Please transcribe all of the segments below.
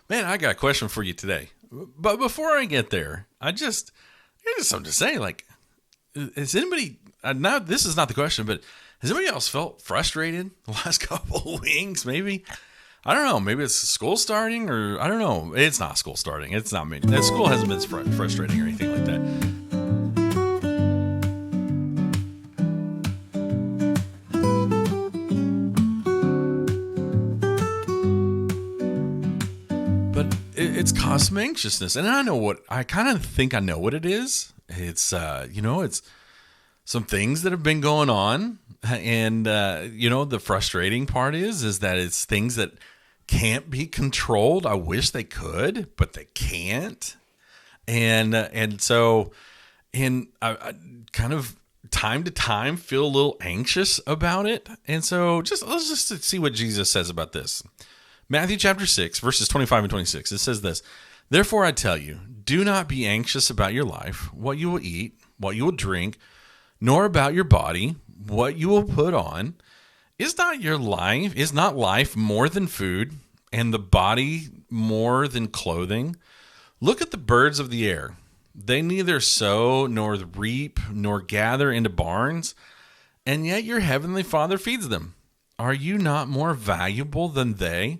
Man, I got a question for you today. But before I get there, I just something to say. Like, has anybody, now this is not the question, but has anybody else felt frustrated the last couple of weeks? Maybe. I don't know. Maybe it's school starting or I don't know. It's not school starting. It's not me. That school hasn't been frustrating or anything like that. But it's caused some anxiousness. And I kind of think I know what it is. It's some things that have been going on. And, the frustrating part is that it's things that can't be controlled. I wish they could, but they can't. And I kind of time to time feel a little anxious about it. And so let's just see what Jesus says about this. Matthew chapter 6, verses 25 and 26. It says this, "Therefore I tell you, do not be anxious about your life, what you will eat, what you will drink, nor about your body, what you will put on. Is not life more than food, and the body more than clothing? Look at the birds of the air. They neither sow nor reap nor gather into barns, and yet your heavenly Father feeds them. Are you not more valuable than they?"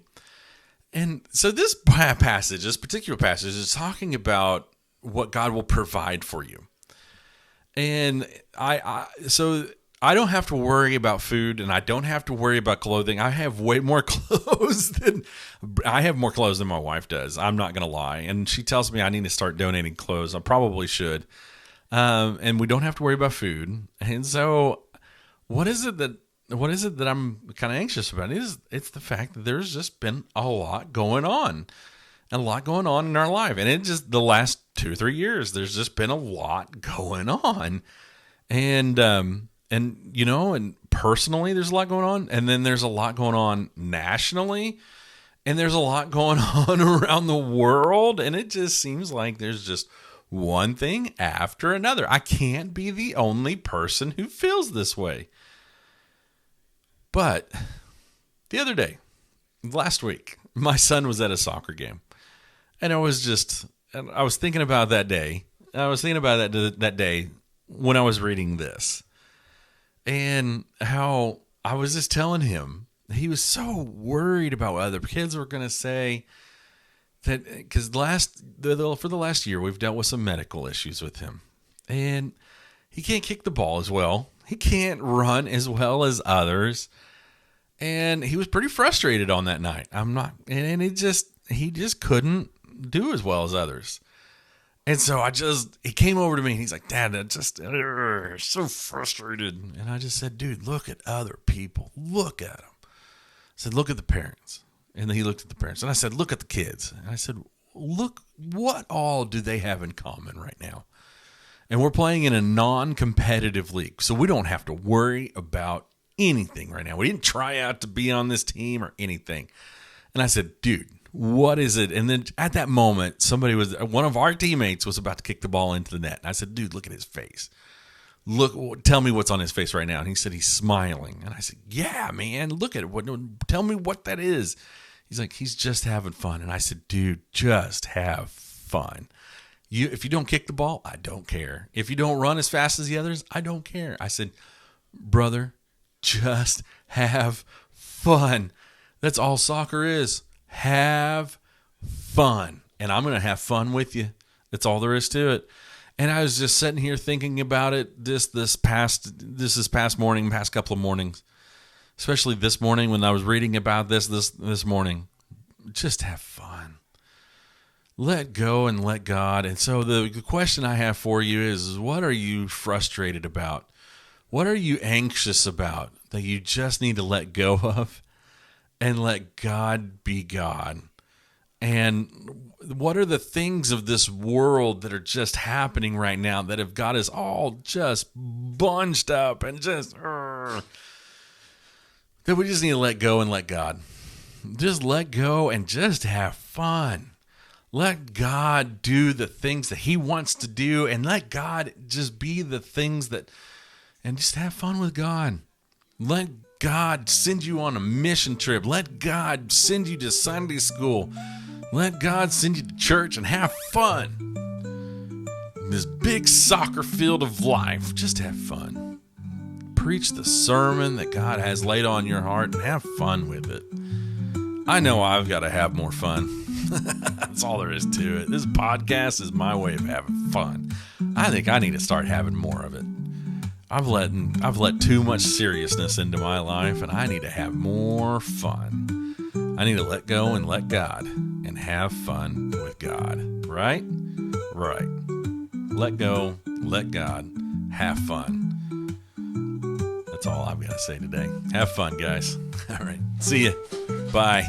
And so this particular passage is talking about what God will provide for you. And so I don't have to worry about food, and I don't have to worry about clothing. I have way more clothes than my wife does. I'm not going to lie. And she tells me I need to start donating clothes. I probably should. And we don't have to worry about food. And so what is it that I'm kind of anxious about? It's the fact that there's just been a lot going on. A lot going on in our life. And it just the last 2 or 3 years, there's just been a lot going on. And personally, there's a lot going on. And then there's a lot going on nationally. And there's a lot going on around the world. And it just seems like there's just one thing after another. I can't be the only person who feels this way. But the other day, last week, my son was at a soccer game. And I was thinking about that day. I was thinking about that day when I was reading this. And how I was just telling him, he was so worried about what other kids were going to say. That because for the last year, we've dealt with some medical issues with him. And he can't kick the ball as well. He can't run as well as others. And he was pretty frustrated on that night. He just couldn't do as well as others. And so he came over to me and he's like, "Dad, I'm so frustrated." And I just said, "Dude, look at other people. Look at them." I said, "Look at the parents." And then he looked at the parents. And I said, "Look at the kids." And I said, "Look, what all do they have in common right now?" And we're playing in a non-competitive league. So we don't have to worry about anything right now. We didn't try out to be on this team or anything. And I said, "Dude, what is it?" And then at that moment, one of our teammates was about to kick the ball into the net. And I said, "Dude, look at his face. Look, tell me what's on his face right now." And he said, "He's smiling." And I said, "Yeah, man, look at it. Tell me what that is." He's like, "He's just having fun." And I said, "Dude, just have fun. If you don't kick the ball, I don't care. If you don't run as fast as the others, I don't care." I said, "Brother, just have fun. That's all soccer is. Have fun. And I'm going to have fun with you. That's all there is to it." And I was just sitting here thinking about it this past morning, past couple of mornings, especially this morning when I was reading about this morning. Just have fun. Let go and let God. And so the question I have for you is, what are you frustrated about? What are you anxious about that you just need to let go of and let God be God? And what are the things of this world that are just happening right now that have got us all just bunched up and just that we just need to let go and let God? Just let go and just have fun. Let God do the things that he wants to do, and let God just be the things and just have fun with God. Let God send you on a mission trip. Let God send you to Sunday school. Let God send you to church and have fun. This big soccer field of life. Just have fun. Preach the sermon that God has laid on your heart and have fun with it. I know I've got to have more fun. That's all there is to it. This podcast is my way of having fun. I think I need to start having more of it. I've let too much seriousness into my life, and I need to have more fun. I need to let go and let God and have fun with God. Right? Right. Let go, let God, have fun. That's all I've got to say today. Have fun, guys. All right. See ya. Bye.